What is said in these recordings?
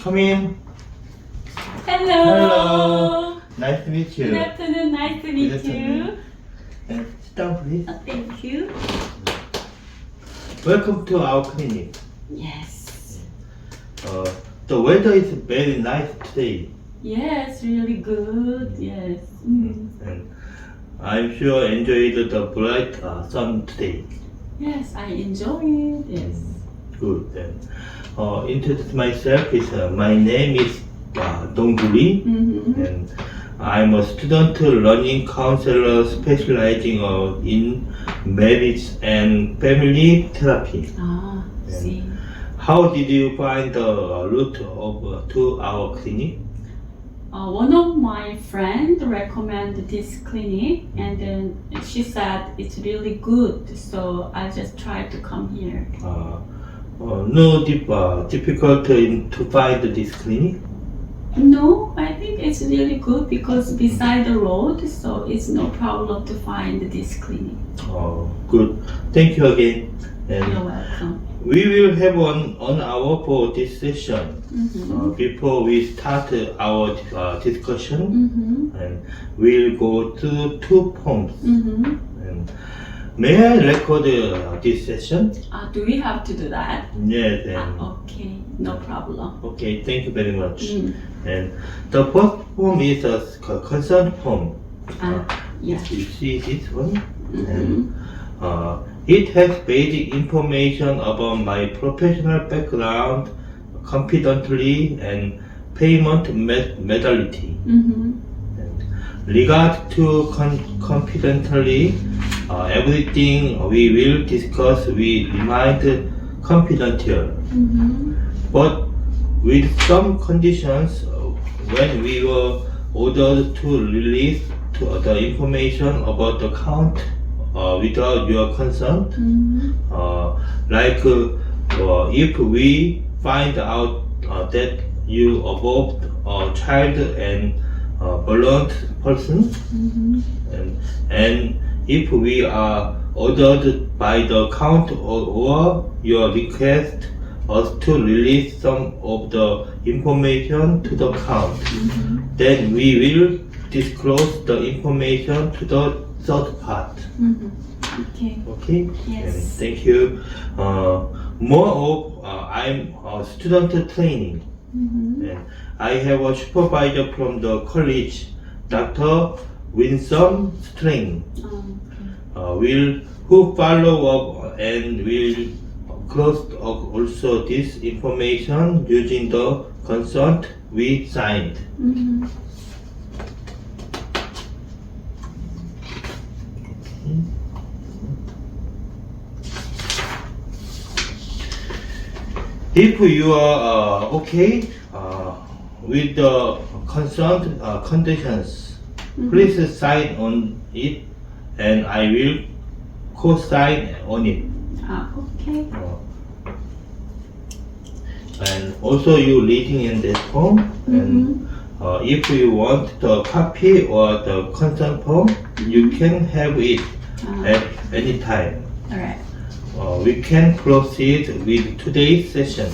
Come in. Hello. Hello. Nice to meet you. Good afternoon. Nice to meet Good you. afternoon. Sit down, please. Thank you. Welcome to our clinic. Yes. The weather is very nice today. Yes, really good. Yes. And I'm sure enjoyed the bright sun today. Yes, I enjoy it. Yes. Good. And introduce myself. My name is Dongguri, and I'm a student learning counselor specializing in marriage and family therapy. Ah, see. How did you find the route to our clinic? One of my friends recommended this clinic, and then she said it's really good. So I just tried to come here. No difficult to find this clinic? No, I think it's really good because beside the road, so it's no problem to find this clinic. Good. Thank you again. And You're welcome. we will have one hour for this session. Before we start our discussion, and we'll go to 2 forms. And may I record this session? Do we have to do that? Yes. Okay, no problem. Okay, thank you very much. And the first form is a consent form. Yeah. You see this one? And it has basic information about my professional background, confidently, and payment modality. And regard to confidently, everything we will discuss we remain confidential. But with some conditions, when we were ordered to release the information about the account without your consent, like if we find out that you above a child and violent person, and if we are ordered by the account or your request us to release some of the information to the account, then we will disclose the information to the third part. Okay. Okay? Yes. And thank you. More of I'm a student training, and I have a supervisor from the college, Dr. Winsome String, who follow up and will close also this information using the consent we signed. If you are okay with the consent conditions, please sign on it, and I will co-sign on it. Okay. And also you reading in this form, and if you want the copy or the consent form, you can have it at any time. Alright. We can proceed with today's session.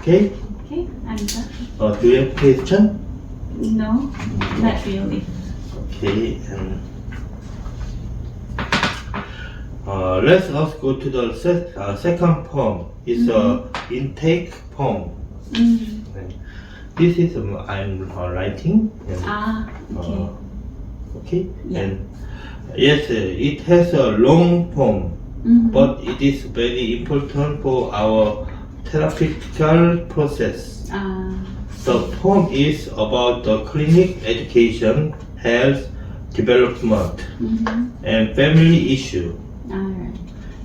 Okay? Okay, I'm done. Do you have question? No, not really. Okay, and let us go to the second form. It's a intake form. And this is I'm writing. And, Okay. okay. Yeah. And yes, it has a long form, but it is very important for our therapeutical process. The form is about the clinic education, health, development, and family issue. Alright.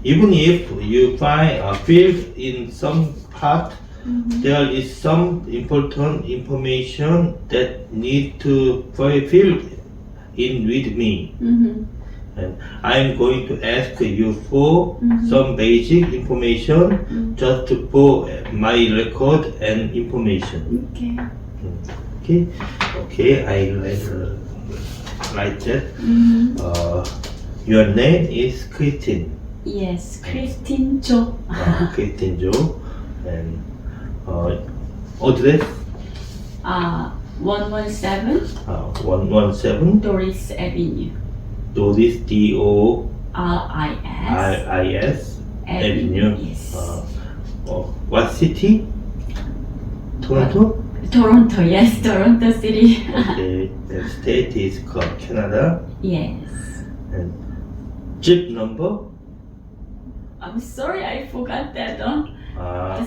Even if you feel in some part, there is some important information that need to fulfill in with me. And I'm going to ask you for some basic information just for my record and information. Okay. Okay, I write that. Your name is Christine. Yes, Christine Jo. Christine Jo. And Address? 117 117 Doris Avenue. Doris D-O-R-I-S RIS Avenue. Yes. What city? Toronto? Toronto, yes, Toronto City. Okay. The state is called Canada. Yes. And zip number? I'm sorry, I forgot that.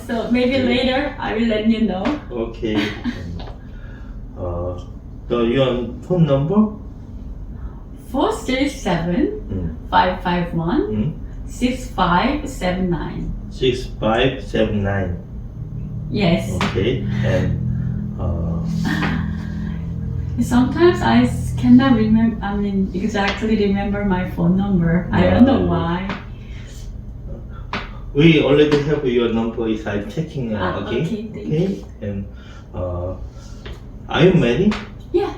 So maybe okay. later I will let you know. Okay. So your phone number? 437 551 6579. 6579. Yes. Okay. And Sometimes I cannot remember. Exactly remember my phone number. I don't know why. we already have your number. Is I'm checking again. Okay, thank you. And are you married? Yeah.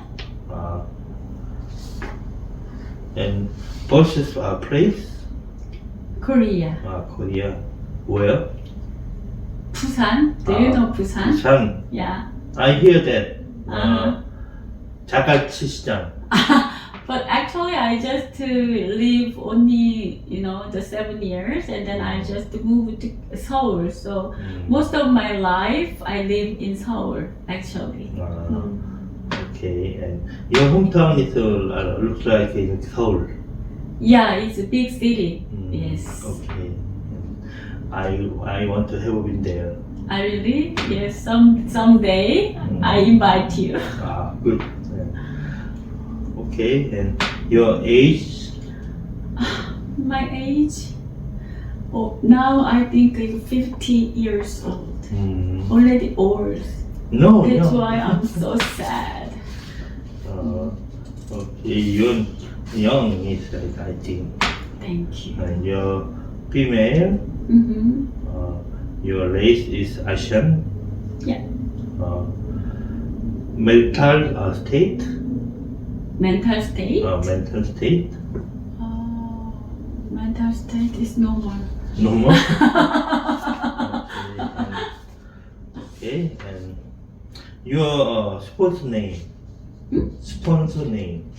And versus place? Korea. Korea. Where? Busan. Do you know Busan? Busan. Yeah. I hear that. Uh-huh. 자갈치시장. But actually, I just live only, the 7 years, and then I just moved to Seoul. So most of my life, I live in Seoul, actually. Okay, and your hometown is looks like in Seoul. Yeah, it's a big city. Yes. Okay. I want to have been there. I really? Yes. Someday I invite you. Good. Okay, and your age? My age? Oh, now I think I'm 50 years old. Already old. No, That's no. why I'm so sad. Okay, you're young, is I think. Thank you. And you're female. Mm-hmm. Your race is Asian. Yeah. Mental state. Mental state? Mental state. Mental state is normal. Normal. Okay, and your sports name. Sponsor name.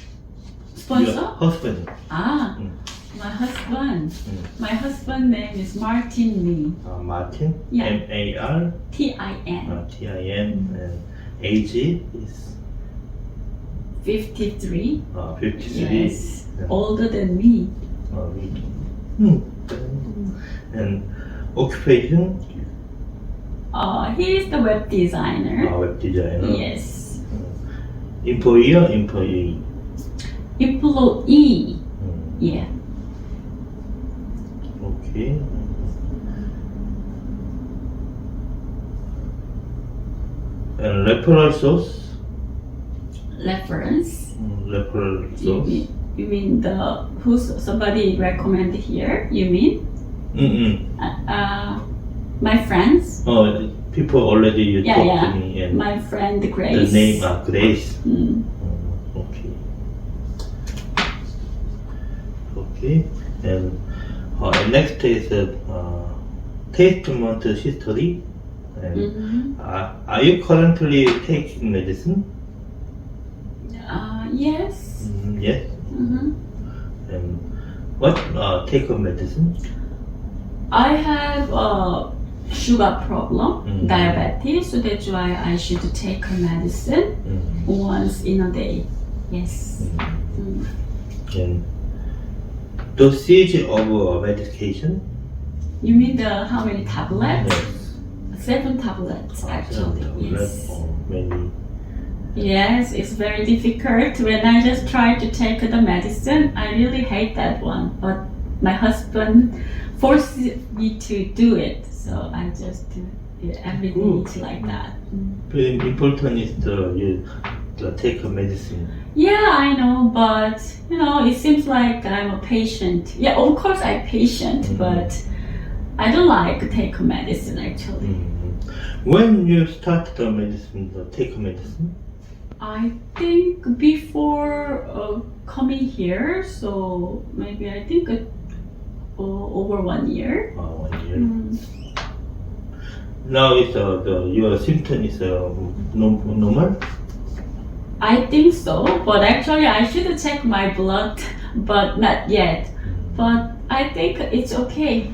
Sponsor? Your husband. My husband. My husband name is Martin Lee. Martin. Yeah. M-A-R. T-I-N. T-I-N. And age is 53. 53. Yes. Older than me. And occupation? He is the web designer. Web designer. Yes. Employee or employee? Employee. Yeah. Okay. And referral source? Reference. Referral source. You mean somebody recommend here? You mean? My friends. Oh, people already you talked Yeah. to me and My friend Grace. the name Grace. Okay. Okay. And next is testament history. And are you currently taking medicine? Yes. Yes. And what take of medicine? I have a sugar problem, diabetes, so that's why I should take medicine once in a day. Yes. And dosage of medication? You mean how many tablets? Yes. 7 tablets actually. Yes. Maybe. Yes, it's very difficult. When I just try to take the medicine, I really hate that one. But my husband forced me to do it, so I just do it every day. It's like that. Very important is you take a medicine. Yeah, I know, but it seems like I'm a patient. Yeah, of course I'm patient, but I don't like to take medicine actually. When you start the medicine, take medicine? I think before coming here, so maybe I think over 1 year. 1 year. Now it's your symptom is normal. I think so, but actually I should check my blood, but not yet. But I think it's okay.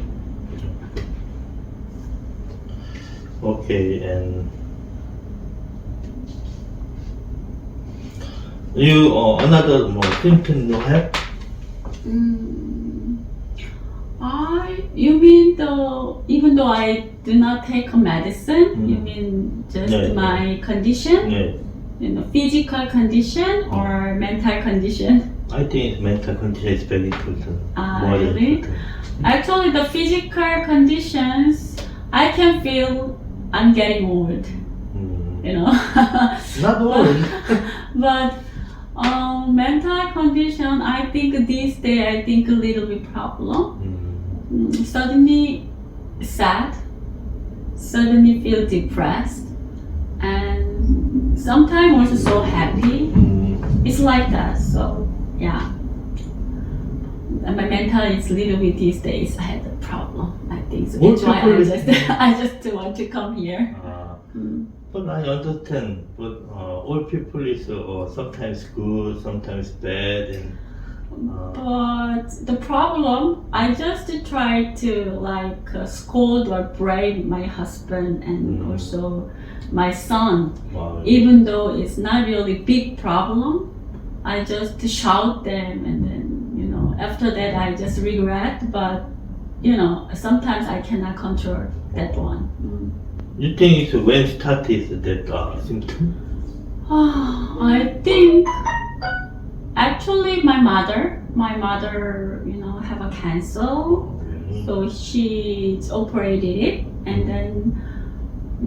Okay, and you another more symptom you have? You mean even though I do not take a medicine, you mean just Yeah, my condition? Yeah, Physical condition or mental condition? I think mental condition is very important. More Really? important. Actually, the physical conditions, I can feel I'm getting old, you know. Not all. But mental condition, I think these days, I think a little bit problem. Suddenly sad, suddenly feel depressed, and sometimes also so happy. It's like that, so yeah. And my mental is a little bit these days. I had a problem, I think. So that's why I just want to come here. But I understand. But all people is sometimes good, sometimes bad, and But the problem, I just try to like scold or brave my husband and also my son. wow. Even though it's not really big problem, I just shout them, and then after that I just regret. But sometimes I cannot control that one. You think it's when started that symptom? I think actually my mother, have a cancer, so she's operated it, and then,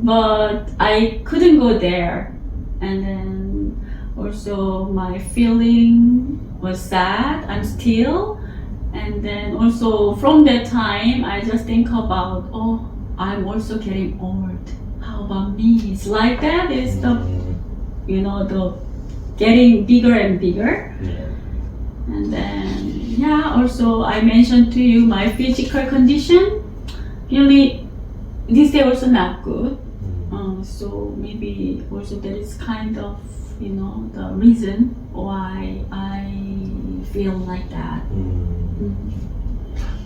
but I couldn't go there, and then also my feeling was sad. I'm still, and then also from that time I just think about, I'm also getting old. How about me? It's like that. It's the getting bigger and bigger. Yeah. And then, also I mentioned to you my physical condition. Really, this day also not good. So maybe also there is kind of, the reason why I feel like that.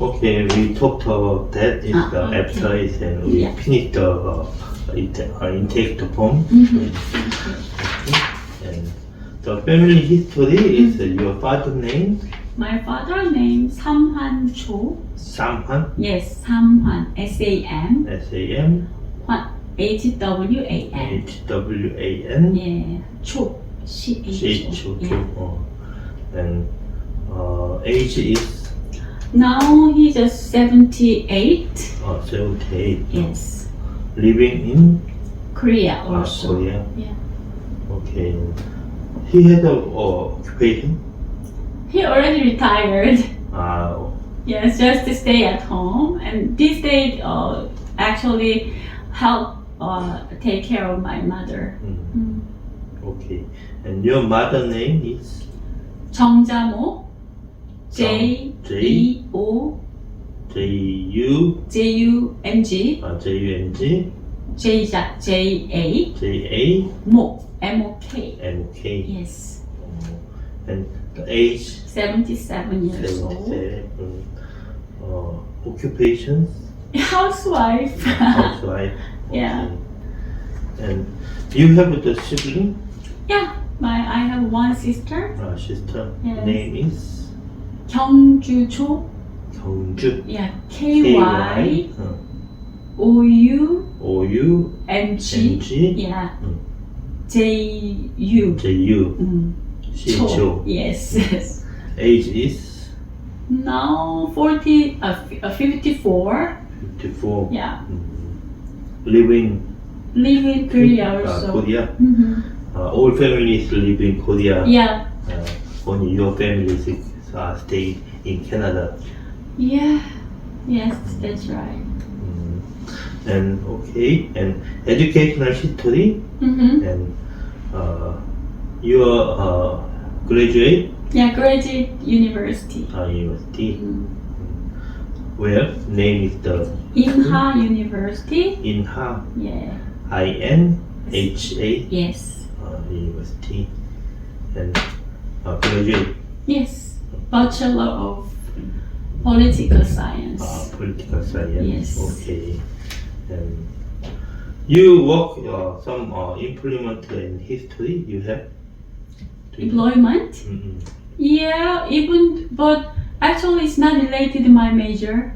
Okay, we talked about that after it, and we finished the intake the form. And the family history is your father's name. My father name Samhan Cho. Samhan. Yes, Samhan. S-A-M. S-A-M. H-W-A-N. H-W-A-N. Yeah. Cho. C-H-O. Yeah. And age is? Now he's just 78. 78. Yes. Living in? Korea also. Korea. Yeah. Okay. He had a occupation? He already retired. Yes, just to stay at home, and this day actually help take care of my mother. Okay. And your mother name is? 정자모. J-E-O. J-U. J-U-N-G. J-U-N-G. J-A. J-A. Mo. M-O-K. M-K. Yes. And the age? 77 years old. 77. Occupation? Housewife. Housewife. Yeah. Okay. And you have a sibling? Yeah. I have one sister. Sister. Yes. Name is? 경주초. 경주. Yeah. K-Y. O-U-N-G. Yeah. J-U. J-U. Cho. Yes. Age is? Now 54. 54. Yeah. Live in Korea also. Korea. All families live in Korea. Yeah. Only your family stay in Canada. Yeah. Yes, that's right. And okay, and educational history. And you are graduate. Yeah, graduate university. University. Where? Name is the Inha University. Inha, Yeah. INHA Yes. University, and graduate Yes. Bachelor of Political Science. political science. Yes. Okay, and you work some implement in history. You have. Do you- Employment? Mm-mm. Yeah, even but actually it's not related to my major.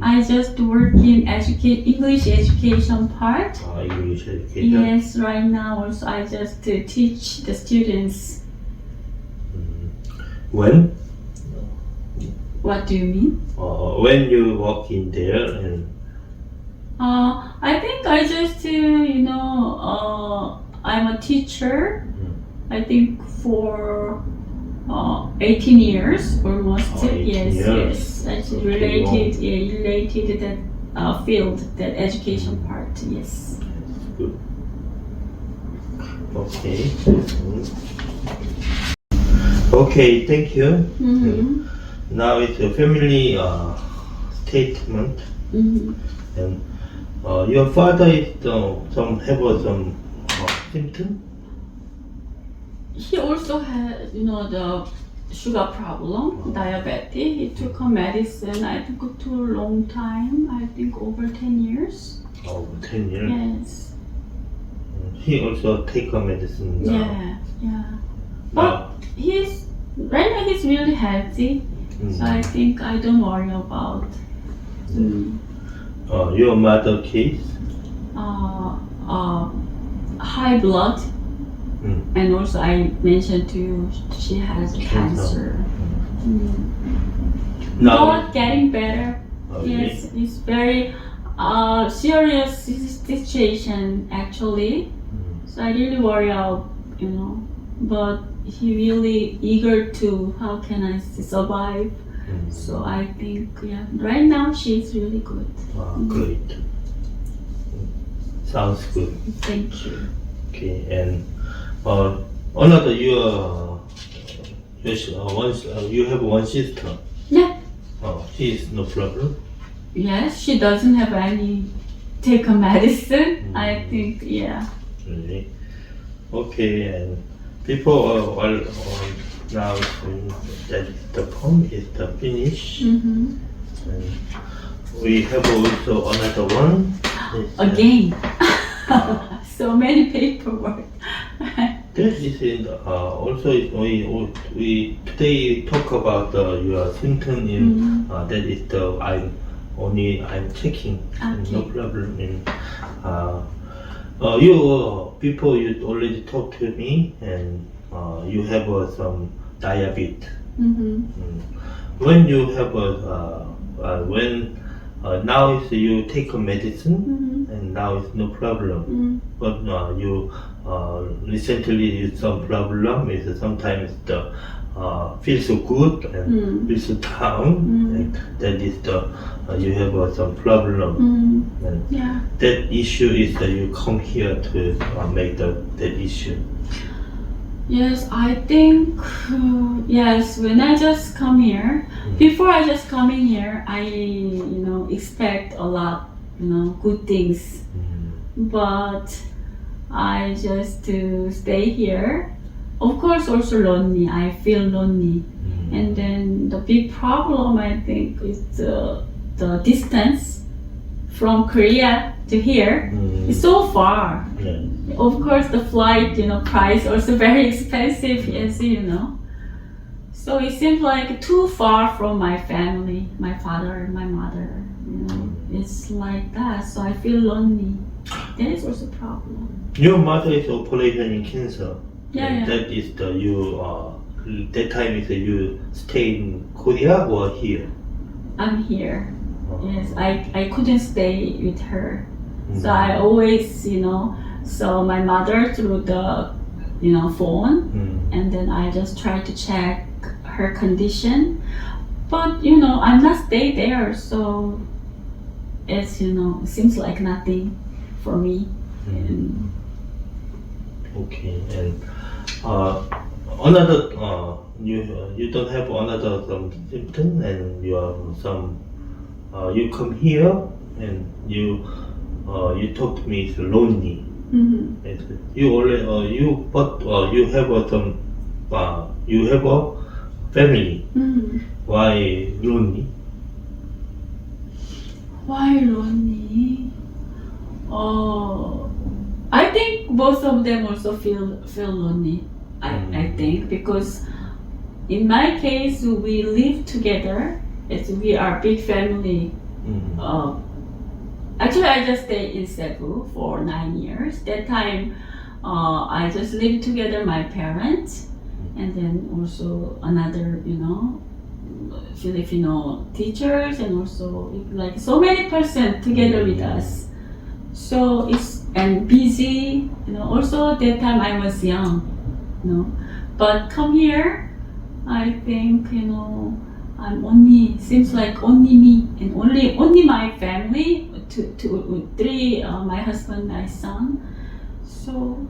I just work in English education part. English education. Yes, right now also I just teach the students. When? What do you mean? When you work in there and I think I just I'm a teacher. I think for 18 years almost. 18 yes, years. yes. That's Okay, related. Yeah, related to that field, that education part. Yes. good. Okay. Okay, thank you. Mm-hmm. Now it's a family statement, Mm-hmm. and your father is some symptom. He also had, the sugar problem, diabetes. He took a medicine. I think it took a long time. I think over 10 years. 10 years. Yes. He also take a medicine now. Yeah. Now, Right now he's really healthy. So I think I don't worry about. your mother case. High blood, Mm. and also I mentioned to you she has cancer. Now, Not getting better. really? Yes, it's very serious situation actually. So I really worry out, but he really eager to how can I survive. So I think right now she's really good. Great. Sounds good. Thank you. Okay, and another you have one sister. Yeah. She is no problem. Yes, she doesn't have any take a medicine. I think Really? Okay, and people are now that the poem is the finish. Mm-hmm. And we have also another one. It's, Again. So many paperwork. This is in also we today talk about your symptom in that is the I'm checking. No Okay. problem in you people you already talked to me and you have some diabetes. Mm-hmm. When you have when now is you take a medicine and now it's no problem. But you recently you some problem is sometimes the feel so good and feel so down and that is the you have some problem and Yeah. that issue is that you come here to make that issue. Yes, I think yes. When I just come here, before I just coming here, I expect a lot, good things. But I just to stay here. Of course, also lonely. I feel lonely, and then the big problem I think is the distance from Korea to here. It's so far. Yeah. Of course, the flight, price also very expensive, as you know. So it seems like too far from my family, my father, my mother. It's like that. So I feel lonely. That is also a problem. Your mother is operation in cancer. Yeah, And yeah. that is the you that time is you stay in Korea or here? I'm here. Yes, I couldn't stay with her. So I always, saw my mother through the, phone. And then I just try to check her condition. But, I'm not stay there. So it's, it seems like nothing for me. Okay, and another you don't have another some symptom and you have some you come here and you talk to me. It's lonely. You already you have some you have a family. Why lonely? Why lonely? I think both of them also feel lonely. I think because in my case we live together. We are big family. Actually, I just stayed in Cebu for 9 years. That time, I just lived together my parents, and then also another, Filipino teachers, and also like so many person together with us. So it's and busy, Also that time I was young, But come here, I think I'm only seems like only me and only my family, three, my husband, my son. So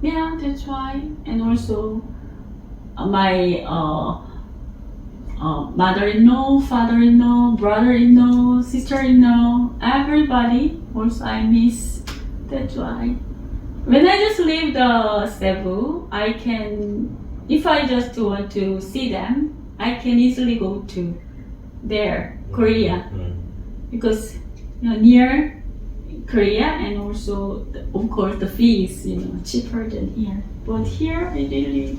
yeah, that's why. And also my mother-in-law, father-in-law, brother-in-law, sister-in-law, everybody. Also I miss. That's why. When I just leave the Cebu, I can, if I just want to see them, I can easily go to there, Korea, because near Korea, and also of course the fees cheaper than here. But here I really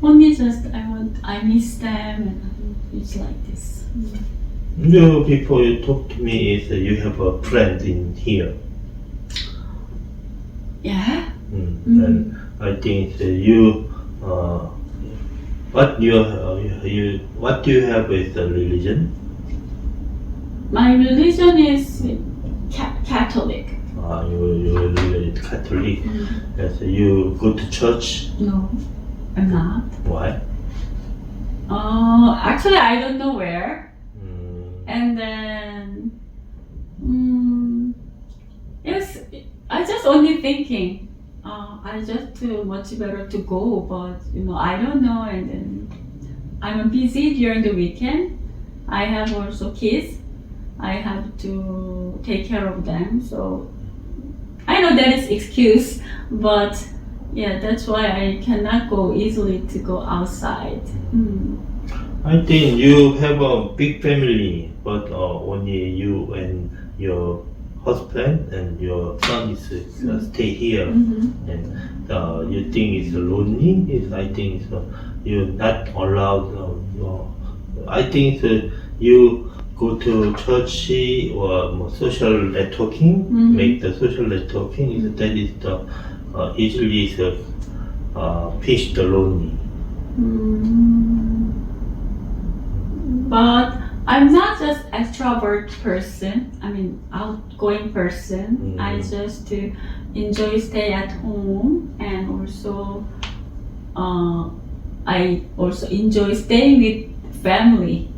only just I miss them, and it's like this. Before you talk to me, is you have a friend in here. Yeah. And I think you. What do you have with the religion? My religion is Catholic. You're really Catholic. Yes, you go to church? No, I'm not. Why? Actually, I don't know where. And then, yes, I just only thinking. I just too much better to go, but I don't know. And then I'm busy during the weekend. I have also kids. I have to take care of them. So I know that is excuse, but yeah, that's why I cannot go easily to go outside. I think you have a big family, but only you and your husband and your son is stay here, and you think it's lonely. I think you're not allowed. I think you go to church or social networking, make the social networking. That is the easily finish the lonely. But I'm not just extrovert person. I mean outgoing person. I just enjoy stay at home, and also I also enjoy staying with family.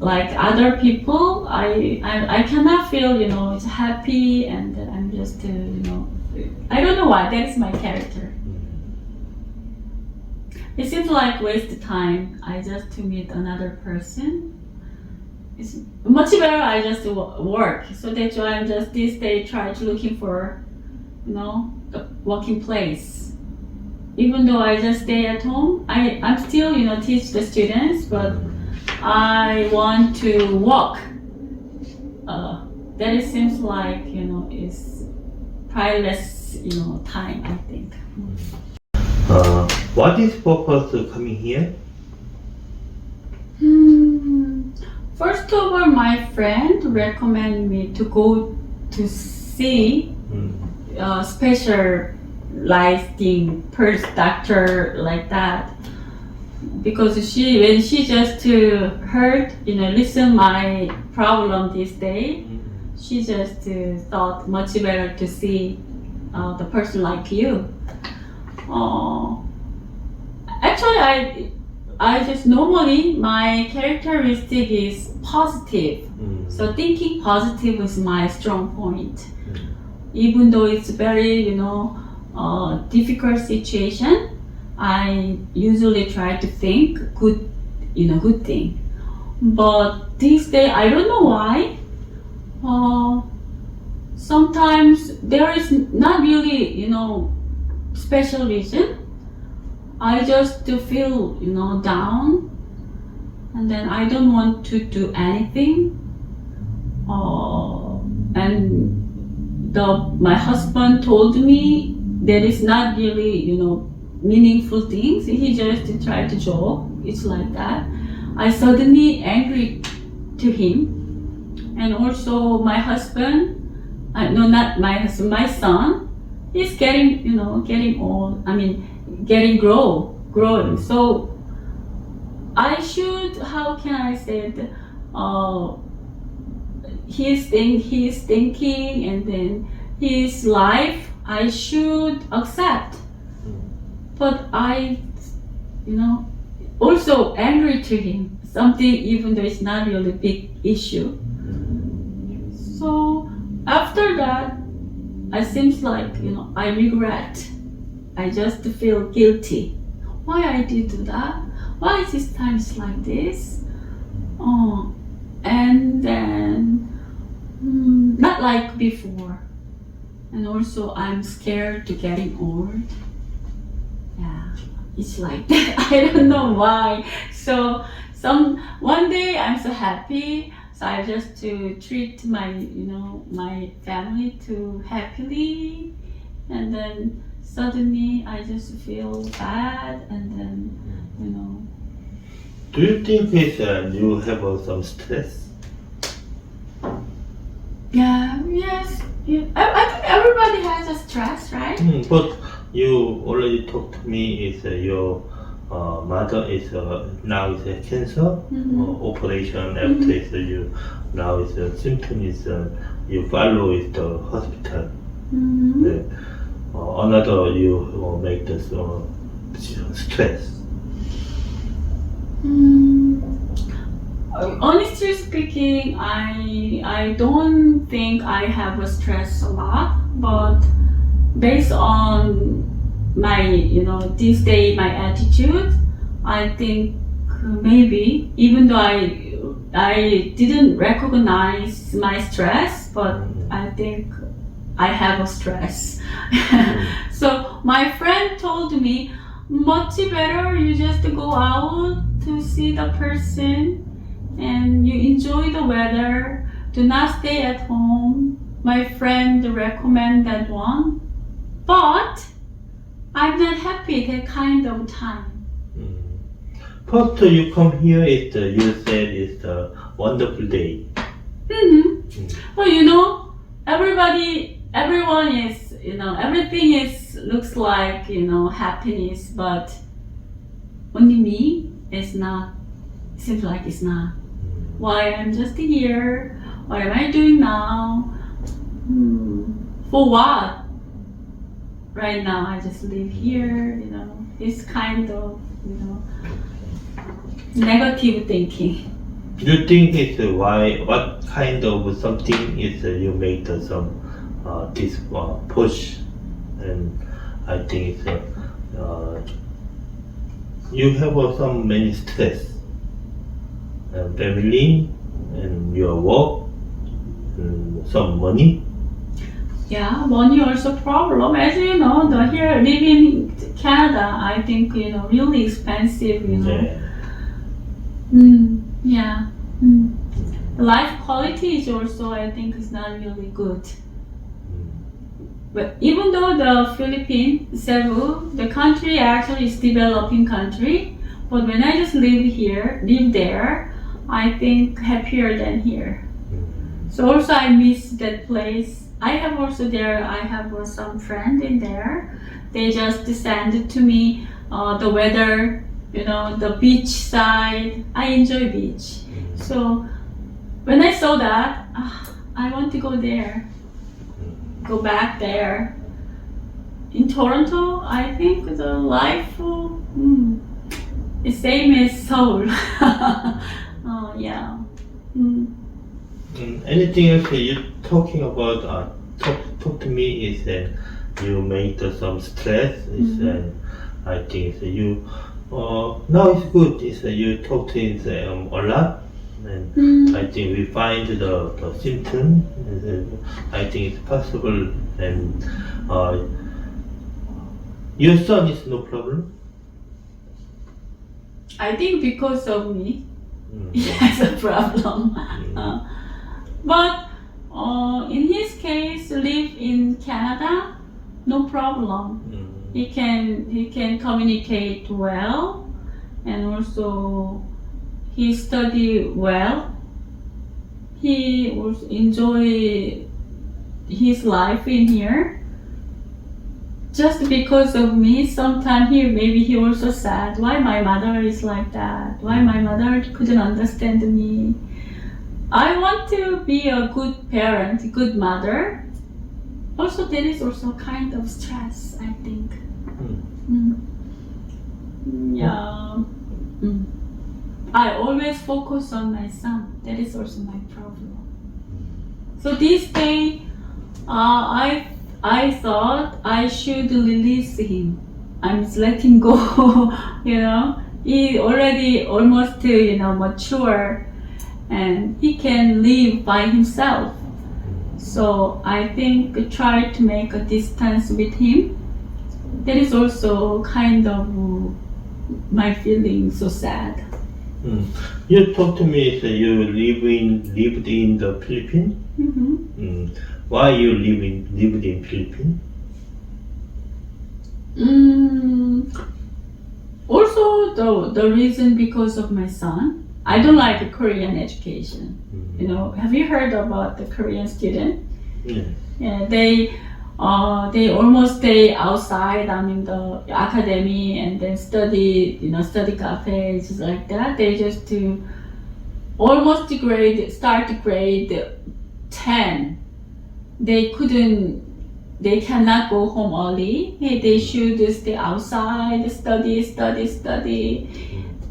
Like other people, I cannot feel it's happy, and that I'm just I don't know why. That is my character. It seems like waste time. I just to meet another person. It's much better. I just work. So that's why I'm just this day try to looking for, a working place. Even though I just stay at home, I'm still teach the students, but I want to work. That it seems like is priceless time, I think. What is purpose of coming here? First of all, my friend recommended me to go to see specializing doctor like that, because when she just heard listen my problem this day, she just thought much better to see the person like you. Actually, I just normally my characteristic is positive. So thinking positive is my strong point. Even though it's very difficult situation, I usually try to think good thing. But these days, I don't know why. Sometimes there is not really, special reason. I just feel, down, and then I don't want to do anything. And my husband told me there is not really, meaningful things. He just tried to joke. It's like that. I suddenly angry to him, and also my husband. No, not my husband. My son. He's getting, getting old. I mean, growing. So I should. How can I say it? He's thinking, and then his life I should accept. But I, also angry to him. Something even though it's not really a big issue. So after that, it seems like, I regret. I just feel guilty. Why I did do that? Why is this times like this? And then not like before. And also I'm scared to getting old. Yeah, it's like that. I don't know why. So one day I'm so happy. So I just to treat my my family too happily, and then suddenly I just feel bad, and then Do you think you have some stress? Yeah, yes. Yeah. I think everybody has a stress, right? But you already talked to me is your mother is now is a cancer operation after is you now is symptom is you follow is the hospital. Another you make this stress. Honestly speaking, I don't think I have a stress a lot, but based on my this day my attitude, I think maybe even though I didn't recognize my stress, but I think I have a stress. So my friend told me, much better you just go out to see the person and you enjoy the weather. Do not stay at home. My friend recommend that one, but I'm not happy that kind of time. First you come here is you said it's a wonderful day. Well, everyone is, everything is looks like, happiness, but only me is not. Seems like it's not. Why I'm just here? What am I doing now? For what? Right now I just live here, this kind of, negative thinking. You think it's why? What kind of something is you make some this push, and I think it's you have some many stress, family, and your work, and some money. Yeah, money also problem. As you know, here living in Canada, I think really expensive. Yeah. Life quality is also, I think, is not really good. But even though the Philippines, Cebu, the country actually is developing country, but when I just live there, I think happier than here. So also I miss that place. I have some friend in there. They just send to me the weather, the beach side. I enjoy beach. So when I saw that, I want to go there. Go back there. In Toronto, I think the life is same as Seoul. Yeah. Anything else you talking about? Talk to me is that you make some stress. Is I think you now it's good. Is you talk to a lot. And I think we find the symptom. I think it's possible. And your son is no problem. I think because of me, he has a problem. But in his case, live in Canada, no problem. He can communicate well, and also he study well. He also enjoy his life in here. Just because of me, sometimes he also sad. Why my mother is like that? Why my mother couldn't understand me? I want to be a good parent, good mother. Also, there is also kind of stress, I think. Yeah. I always focus on my son. That is also my problem. So this day, I thought I should release him. I'm just letting go. He already almost mature, and he can live by himself. So I think try to make a distance with him. That is also kind of my feeling so sad. You talked to me that you lived in the Philippines. Why you lived in Philippines? Also, the reason because of my son. I don't like Korean education. Have you heard about the Korean student? Yeah, they almost stay outside. The academy and then study cafes like that. They just do almost start grade 10. They cannot go home early. They should stay outside, study.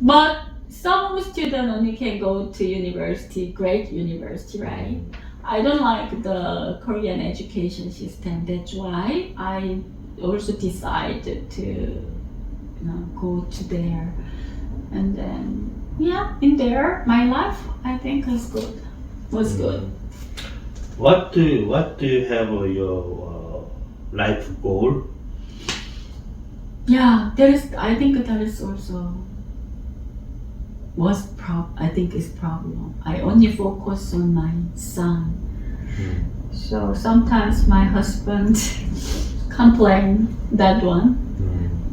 But some students only can go to university, great university, right? I don't like the Korean education system. That's why I also decided to go to there. And then, in there, my life, I think was good. What do you have your life goal? Yeah, I think that is also I think is problem. I only focus on my son. So sometimes my husband complain that one.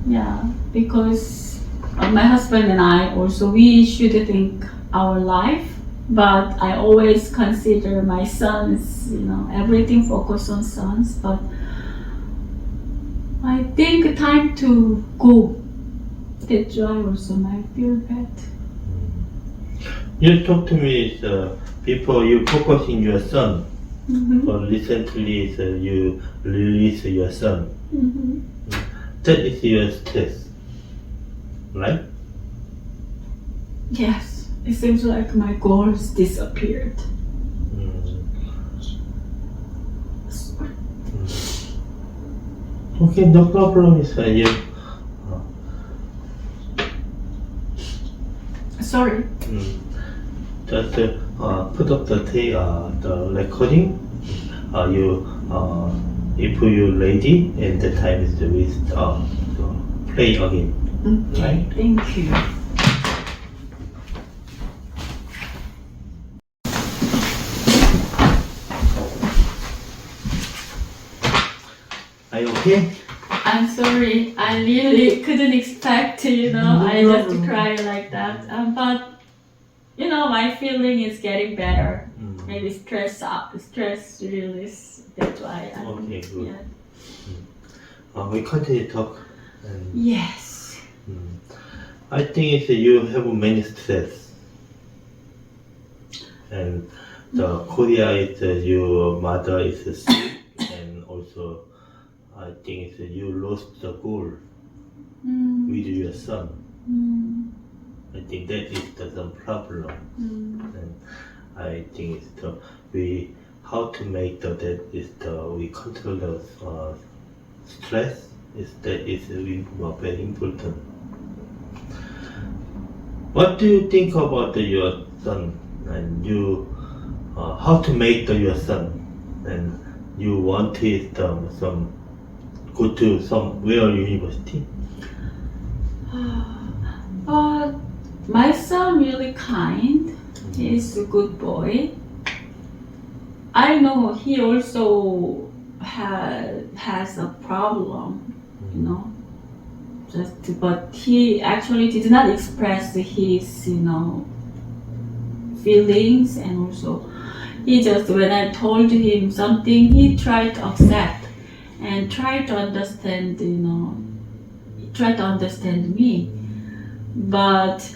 Yeah, because my husband and I also, we should think our life, but I always consider my sons, everything focus on sons, but I think time to go. That's why also I feel bad. You talk to me before you focus in your son, but recently you release your son. That is your stress, right? Yes, it seems like my goals disappeared. Okay, no problem. You. Sorry. Just put up the recording. If you're ready, and the time is play again. Okay, thank you. Are you okay? I'm sorry. I really couldn't expect, I just cry like that. But my feeling is getting better. Maybe stress release. That's why. Okay, good. Yeah. We continue to talk. Yes. I think you have many stress, and the Korea is your mother is sick, and also I think you lost the goal with your son. I think that is the problem, and I think how to make we control the stress that is very important. What do you think about your son? and you how to make your son, and you wanted some go to somewhere university. My son really kind. He's a good boy. I know he also has a problem, you know. But he actually did not express his, feelings, and also he just, when I told him something, he tried to accept and try to understand, try to understand me. But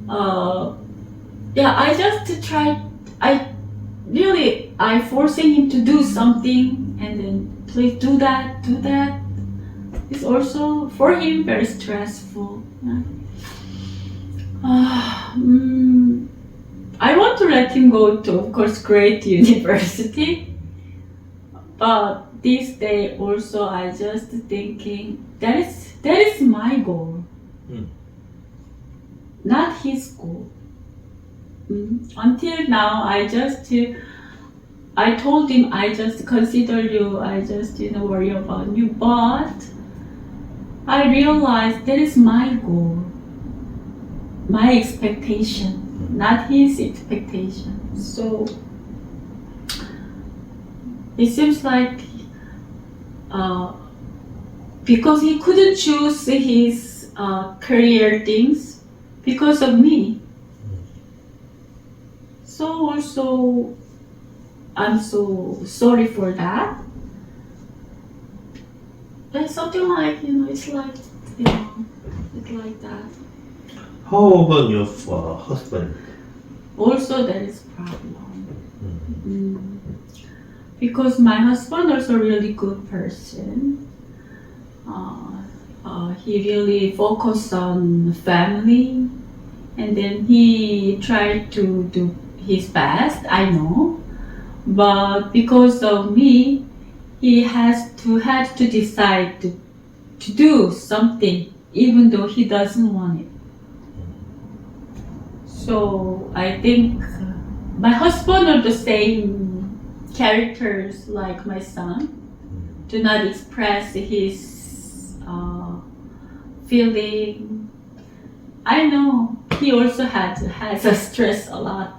I just tried. I forcing him to do something, and then please do that. It's also for him very stressful. I want to let him go to, of course, great university, but this day also I just thinking that is my goal, not his goal. Until now, I told him I just consider you, I just worry about you, but I realized that is my goal, my expectation, not his expectation. So it seems like because he couldn't choose his career things because of me. So also I'm so sorry for that. But something like, it's like, it's like that. How about your husband? Also there is problem. Because my husband also really good person. He really focused on family, and then he tried to do his best, I know. But because of me, he had to decide to do something even though he doesn't want it. So I think my husband are the same characters like my son, do not express his feeling. I know he also has a stress a lot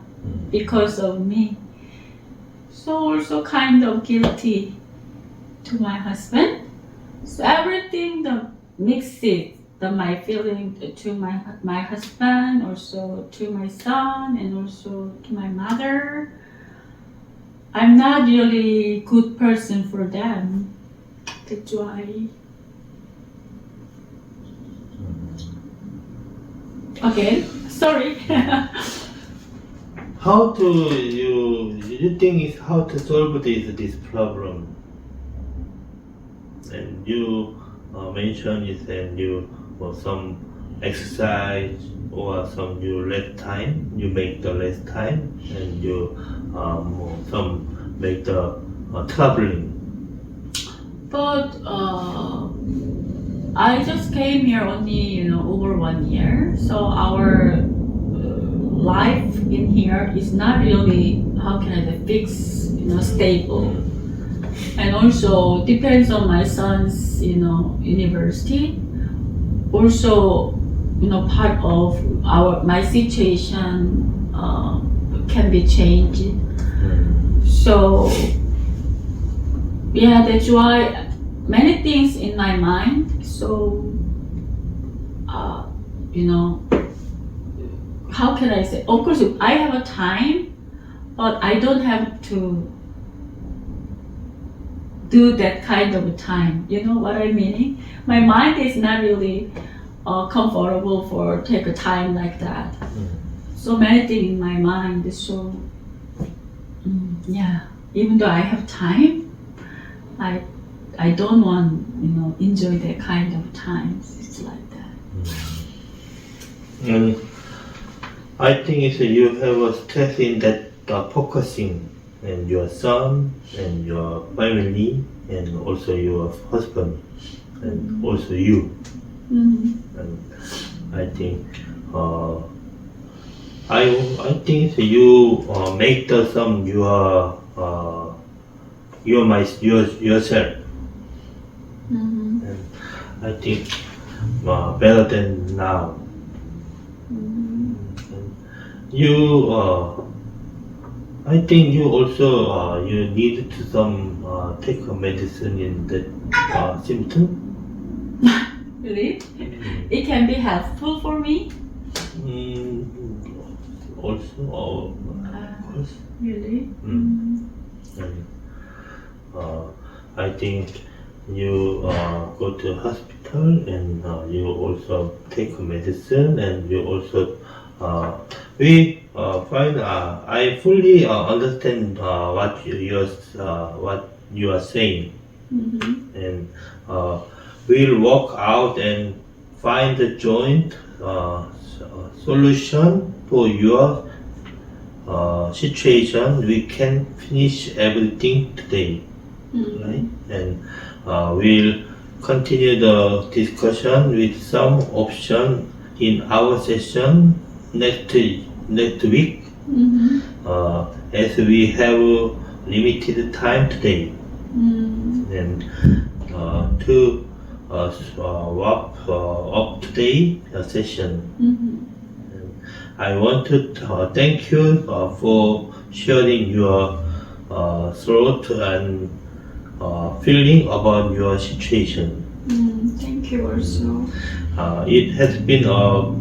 because of me. So also kind of guilty to my husband. So everything the mixes my feeling to my husband, also to my son, and also to my mother. I'm not really good person for them. That's why. Okay, sorry. How do you think is how to solve this problem? And you mentioned is and you some exercise or some you less time, you make the less time, and you some make the traveling. But I just came here only over 1 year, so our life in here is not really, how can I say, fixed, stable. And also depends on my son's, university. Also, part of my situation can be changed. So yeah, that's why many things in my mind. So how can I say? Of course, I have a time, but I don't have to do that kind of a time. You know what I mean? My mind is not really comfortable for take a time like that. So many things in my mind. So yeah, even though I have time, I don't want enjoy that kind of times. It's like that. And I think it's you have a stress in that focusing and your son and your family and also your husband and also you. And I think I think you make the some yourself. Mm-hmm. And I think better than now. You, I think you also you need to some take a medicine in the symptom. Really? It can be helpful for me? Mm, also, of course. Really? And, I think you go to hospital and you also take medicine and you also we find I fully understand what you are saying Mm-hmm. and we'll walk out and find the joint solution for your situation. We can finish everything today, right? And we'll continue the discussion with some option in our session next week, Mm-hmm. as we have limited time today. And to wrap up today session, I want to thank you for sharing your thought and feeling about your situation. Thank you also. It has been a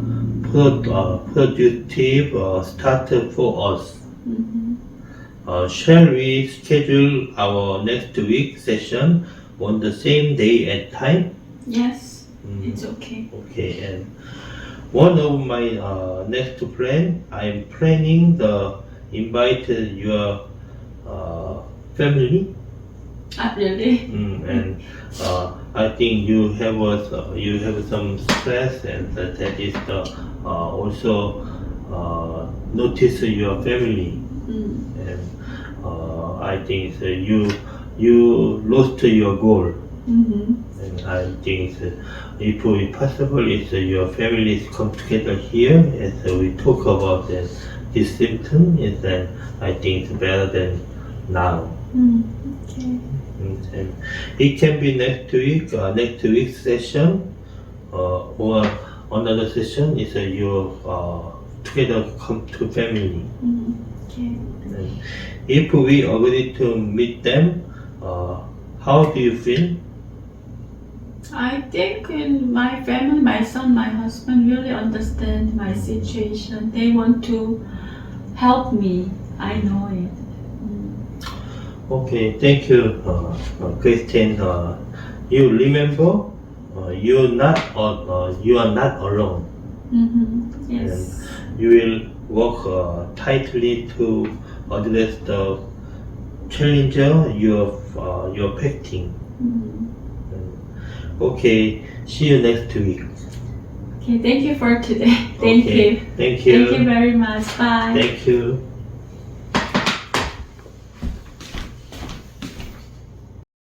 productive start for us. Shall we schedule our next week session on the same day and time? Yes, it's okay. Okay, and one of my next plan, I'm planning the invite your family. Really? And I think you have some stress and that is the also notice your family and I think you lost your goal. And I think if possible, if your families come together here and we talk about this symptom, then I think it's better than now. Okay. And it can be next week's session, or another session is you together come to family. Okay. And if we agree to meet them, how do you feel? I think in my family, my son, my husband really understand my situation. They want to help me. I know it. Okay, thank you, Christine. You remember, you are not alone. Yes. And you will work tightly to address the challenge you're facing. Okay, see you next week. Okay, thank you for today. Thank Okay, you. Thank you. Thank you very much. Bye. Thank you.